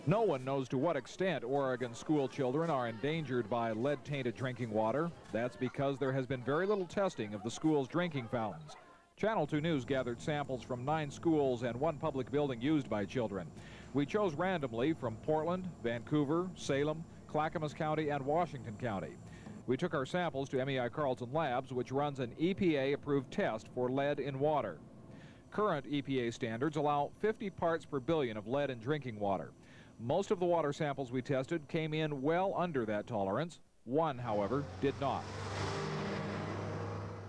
No one knows to what extent Oregon school children are endangered by lead-tainted drinking water. That's because there has been very little testing of the school's drinking fountains. Channel 2 News gathered samples from 9 schools and 1 public building used by children. We chose randomly from Portland, Vancouver, Salem, Clackamas County, and Washington County. We took our samples to MEI Carleton Labs, which runs an EPA-approved test for lead in water. Current EPA standards allow 50 parts per billion of lead in drinking water. Most of the water samples we tested came in well under that tolerance. 1, however, did not.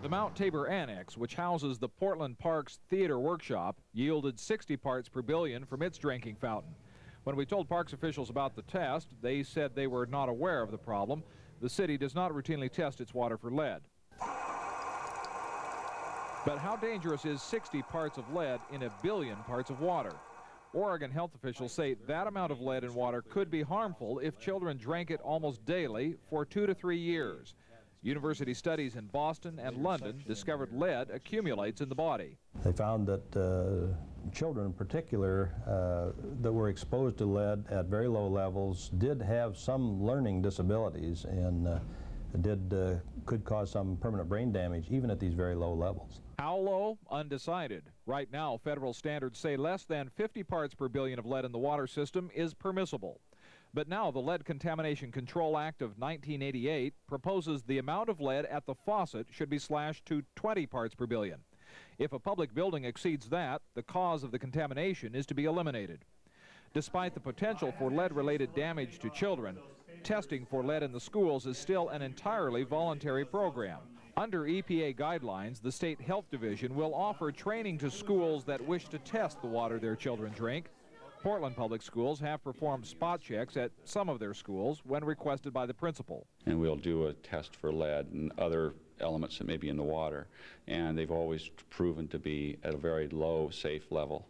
The Mount Tabor Annex, which houses the Portland Parks Theater Workshop, yielded 60 parts per billion from its drinking fountain. When we told parks officials about the test, they said they were not aware of the problem. The city does not routinely test its water for lead. But how dangerous is 60 parts of lead in a billion parts of water? Oregon health officials say that amount of lead in water could be harmful if children drank it almost daily for 2 to 3 years. University studies in Boston and London discovered lead accumulates in the body. They found that children in particular that were exposed to lead at very low levels did have some learning disabilities and could cause some permanent brain damage even at these very low levels. How low? Undecided. Right now, federal standards say less than 50 parts per billion of lead in the water system is permissible. But now the Lead Contamination Control Act of 1988 proposes the amount of lead at the faucet should be slashed to 20 parts per billion. If a public building exceeds that, the cause of the contamination is to be eliminated. Despite the potential for lead-related damage to children, testing for lead in the schools is still an entirely voluntary program. Under EPA guidelines, the State Health Division will offer training to schools that wish to test the water their children drink. Portland Public Schools have performed spot checks at some of their schools when requested by the principal. And we'll do a test for lead and other elements that may be in the water, and they've always proven to be at a very low, safe level.